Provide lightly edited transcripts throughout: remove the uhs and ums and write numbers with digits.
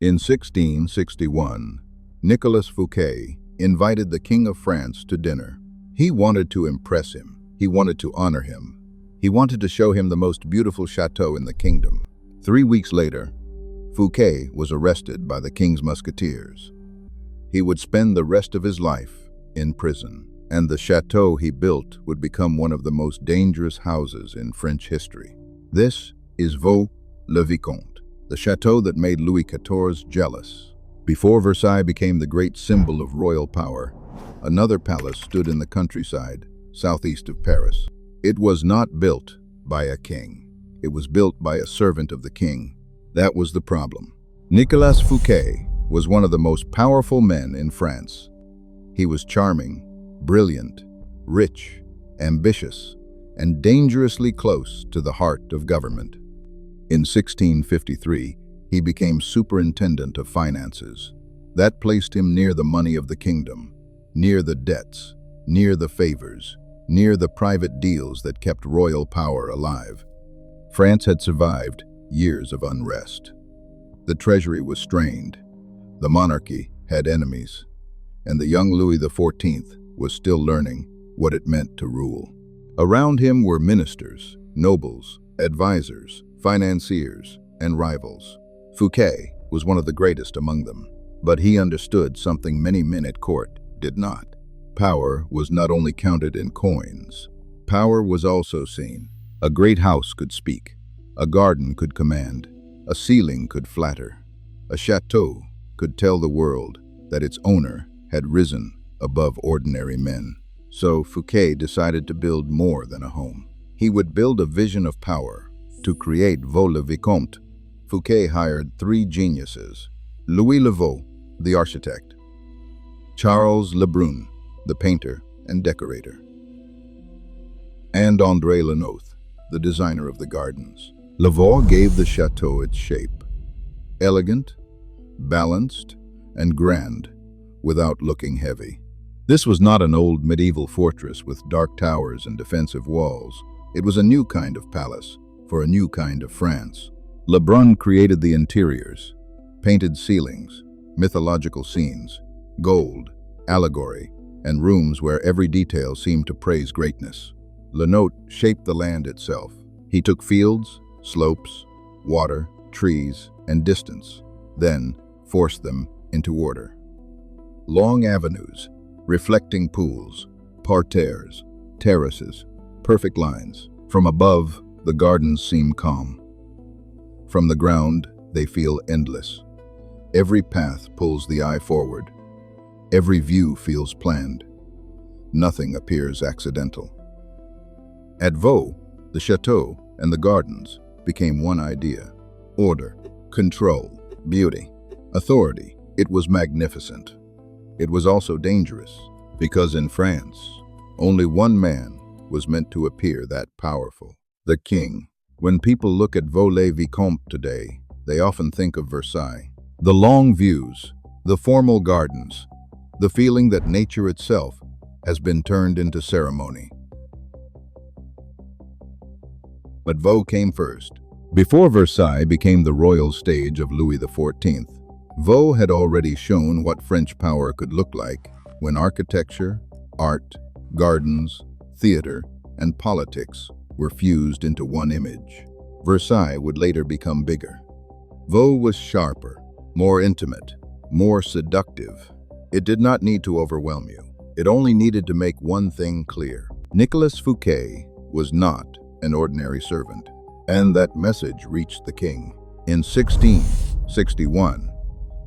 In 1661, Nicolas Fouquet invited the King of France to dinner. He wanted to impress him. He wanted to honor him. He wanted to show him the most beautiful chateau in the kingdom. 3 weeks later, Fouquet was arrested by the king's musketeers. He would spend the rest of his life in prison, and the chateau he built would become one of the most dangerous houses in French history. This is Vaux-le-Vicomte, the chateau that made Louis XIV jealous. Before Versailles became the great symbol of royal power, another palace stood in the countryside, southeast of Paris. It was not built by a king. It was built by a servant of the king. That was the problem. Nicolas Fouquet was one of the most powerful men in France. He was charming, brilliant, rich, ambitious, and dangerously close to the heart of government. In 1653, he became superintendent of finances. That placed him near the money of the kingdom, near the debts, near the favors, near the private deals that kept royal power alive. France had survived years of unrest. The treasury was strained. The monarchy had enemies. And the young Louis XIV was still learning what it meant to rule. Around him were ministers, nobles, advisors, financiers, and rivals. Fouquet was one of the greatest among them, but he understood something many men at court did not. Power was not only counted in coins. Power was also seen. A great house could speak. A garden could command. A ceiling could flatter. A chateau could tell the world that its owner had risen above ordinary men. So Fouquet decided to build more than a home. He would build a vision of power. To create Vaux-le-Vicomte, Fouquet hired 3 geniuses: Louis Vaux, the architect; Charles Lebrun, the painter and decorator; and André Lenotre, the designer of the gardens. Vaux gave the chateau its shape: elegant, balanced, and grand, without looking heavy. This was not an old medieval fortress with dark towers and defensive walls. It was a new kind of palace for a new kind of France. Lebrun created the interiors: painted ceilings, mythological scenes, gold, allegory, and rooms where every detail seemed to praise greatness. Lenotre shaped the land itself. He took fields, slopes, water, trees, and distance, then forced them into order. Long avenues, reflecting pools, parterres, terraces, perfect lines. From above, the gardens seem calm. From the ground, they feel endless. Every path pulls the eye forward. Every view feels planned. Nothing appears accidental. At Vaux, the chateau and the gardens became one idea: order, control, beauty, authority. It was magnificent. It was also dangerous, because in France, only one man was meant to appear that powerful: the king. When people look at Vaux-le-Vicomte today, they often think of Versailles. The long views, the formal gardens, the feeling that nature itself has been turned into ceremony. But Vaux came first. Before Versailles became the royal stage of Louis XIV, Vaux had already shown what French power could look like when architecture, art, gardens, theater, and politics were fused into one image. Versailles would later become bigger. Vaux was sharper, more intimate, more seductive. It did not need to overwhelm you. It only needed to make one thing clear: Nicolas Fouquet was not an ordinary servant. And that message reached the king. In 1661,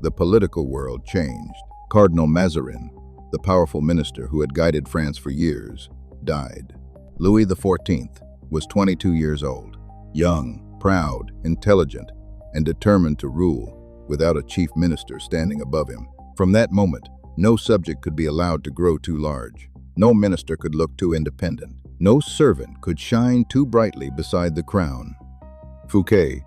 the political world changed. Cardinal Mazarin, the powerful minister who had guided France for years, died. Louis XIV was 22 years old, young, proud, intelligent, and determined to rule without a chief minister standing above him. From that moment, no subject could be allowed to grow too large. No minister could look too independent. No servant could shine too brightly beside the crown. Fouquet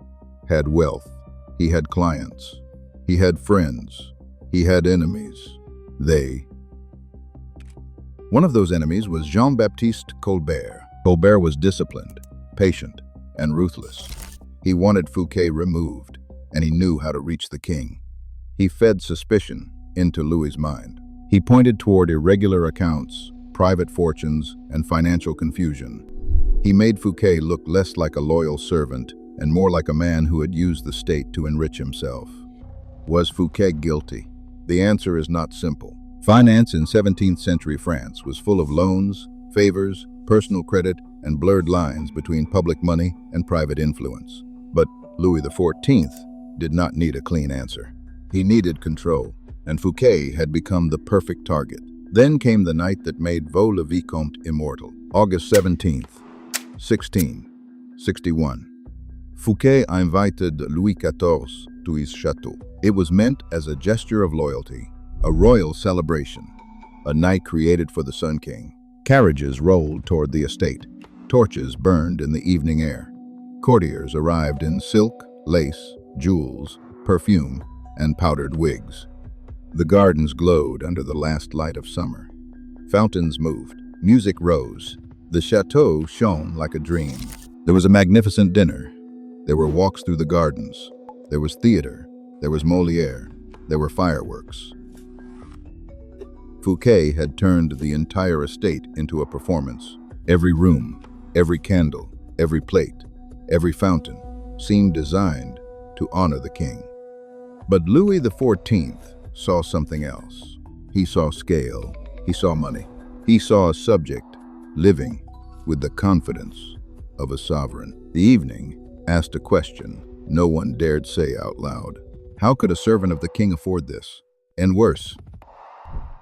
had wealth. He had clients. He had friends. He had enemies. One of those enemies was Jean-Baptiste Colbert. Colbert was disciplined, patient, and ruthless. He wanted Fouquet removed, and he knew how to reach the king. He fed suspicion into Louis's mind. He pointed toward irregular accounts, private fortunes, and financial confusion. He made Fouquet look less like a loyal servant and more like a man who had used the state to enrich himself. Was Fouquet guilty? The answer is not simple. Finance in 17th century France was full of loans, favors, personal credit, and blurred lines between public money and private influence. But Louis XIV did not need a clean answer. He needed control, and Fouquet had become the perfect target. Then came the night that made Vaux-le-Vicomte immortal, August 17th, 1661. Fouquet invited Louis XIV to his château. It was meant as a gesture of loyalty, a royal celebration, a night created for the Sun King. Carriages rolled toward the estate. Torches burned in the evening air. Courtiers arrived in silk, lace, jewels, perfume, and powdered wigs. The gardens glowed under the last light of summer. Fountains moved. Music rose. The château shone like a dream. There was a magnificent dinner. There were walks through the gardens. There was theater. There was Molière. There were fireworks. Fouquet had turned the entire estate into a performance. Every room, every candle, every plate, every fountain seemed designed to honor the king. But Louis XIV saw something else. He saw scale. He saw money. He saw a subject living with the confidence of a sovereign. The evening asked a question no one dared say out loud. How could a servant of the king afford this? And worse,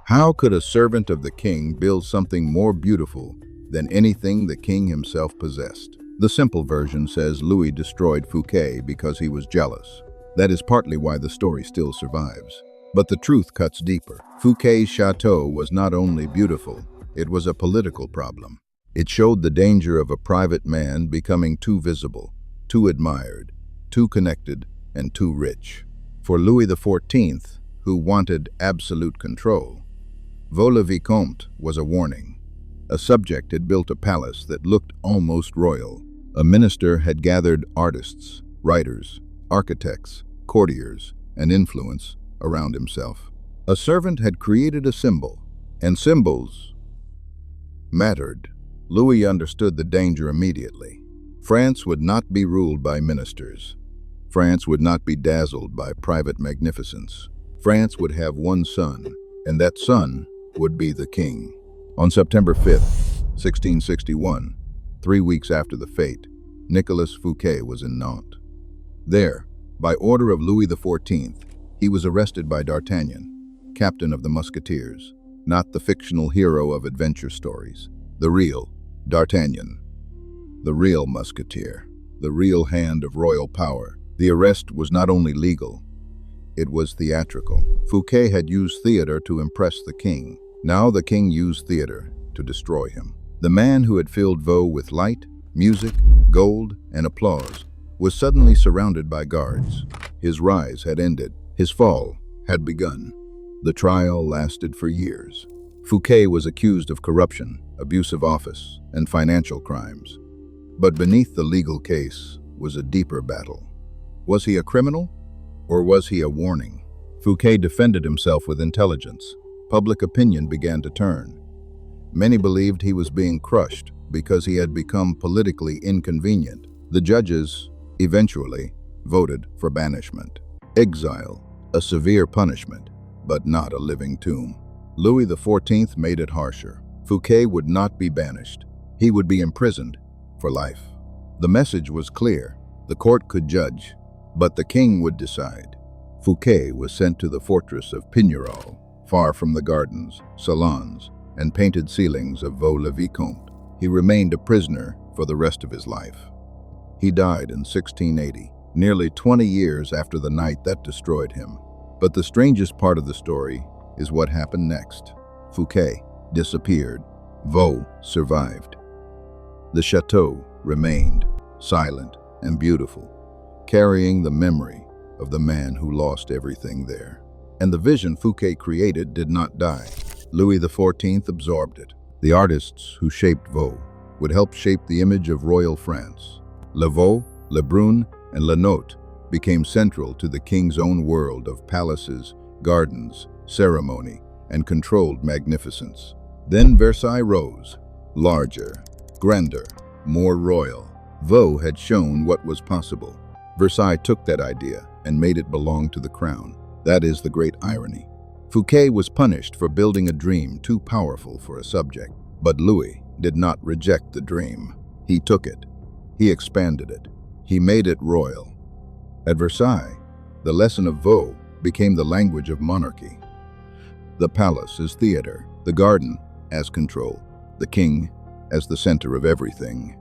how could a servant of the king build something more beautiful than anything the king himself possessed? The simple version says Louis destroyed Fouquet because he was jealous. That is partly why the story still survives. But the truth cuts deeper. Fouquet's chateau was not only beautiful, it was a political problem. It showed the danger of a private man becoming too visible, too admired, too connected, and too rich. For Louis XIV, who wanted absolute control, Vaux-le-Vicomte was a warning. A subject had built a palace that looked almost royal. A minister had gathered artists, writers, architects, courtiers, and influence around himself. A servant had created a symbol, and symbols mattered. Louis understood the danger immediately. France would not be ruled by ministers. France would not be dazzled by private magnificence. France would have one son, and that son would be the king. On September 5th, 1661, 3 weeks after the fete, Nicolas Fouquet was in Nantes. There, by order of Louis XIV, he was arrested by D'Artagnan, captain of the musketeers, not the fictional hero of adventure stories, the real D'Artagnan, the real musketeer, the real hand of royal power. The arrest was not only legal, it was theatrical. Fouquet had used theater to impress the king. Now the king used theater to destroy him. The man who had filled Vaux with light, music, gold, and applause was suddenly surrounded by guards. His rise had ended. His fall had begun. The trial lasted for years. Fouquet was accused of corruption, abuse of office, and financial crimes. But beneath the legal case was a deeper battle. Was he a criminal, or was he a warning? Fouquet defended himself with intelligence. Public opinion began to turn. Many believed he was being crushed because he had become politically inconvenient. The judges, eventually, voted for banishment. Exile, a severe punishment, but not a living tomb. Louis XIV made it harsher. Fouquet would not be banished. He would be imprisoned for life. The message was clear. The court could judge, but the king would decide. Fouquet was sent to the fortress of Pignerol, far from the gardens, salons, and painted ceilings of Vaux-le-Vicomte. He remained a prisoner for the rest of his life. He died in 1680, nearly 20 years after the night that destroyed him. But the strangest part of the story is what happened next. Fouquet disappeared. Vaux survived. The château remained, silent and beautiful, carrying the memory of the man who lost everything there. And the vision Fouquet created did not die. Louis XIV absorbed it. The artists who shaped Vaux would help shape the image of royal France. Le Vaux, Le Brun, and Le Note became central to the king's own world of palaces, gardens, ceremony, and controlled magnificence. Then Versailles rose, larger, grander, more royal. Vaux had shown what was possible. Versailles took that idea and made it belong to the crown. That is the great irony. Fouquet was punished for building a dream too powerful for a subject. But Louis did not reject the dream. He took it. He expanded it. He made it royal. At Versailles, the lesson of Vaux became the language of monarchy. The palace as theater, the garden as control, the king as the center of everything.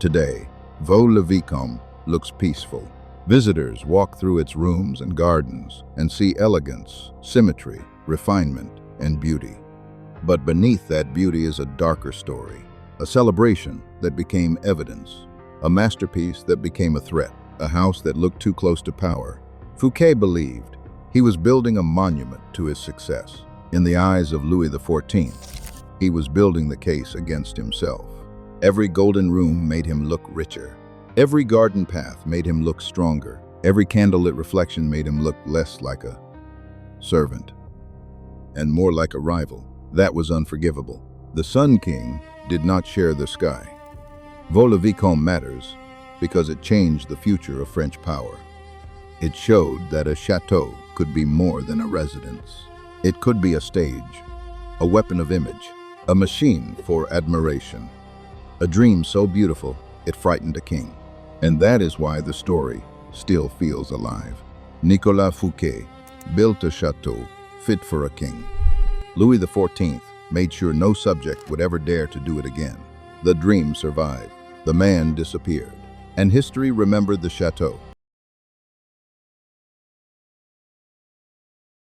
Today, Vaux-le-Vicomte looks peaceful. Visitors walk through its rooms and gardens and see elegance, symmetry, refinement, and beauty. But beneath that beauty is a darker story, a celebration that became evidence, a masterpiece that became a threat, a house that looked too close to power. Fouquet believed he was building a monument to his success. In the eyes of Louis XIV, he was building the case against himself. Every golden room made him look richer. Every garden path made him look stronger. Every candlelit reflection made him look less like a servant and more like a rival. That was unforgivable. The Sun King did not share the sky. Vaux-le-Vicomte matters because it changed the future of French power. It showed that a chateau could be more than a residence. It could be a stage, a weapon of image, a machine for admiration, a dream so beautiful it frightened a king. And that is why the story still feels alive. Nicolas Fouquet built a chateau fit for a king. Louis XIV made sure no subject would ever dare to do it again. The dream survived. The man disappeared. And history remembered the chateau.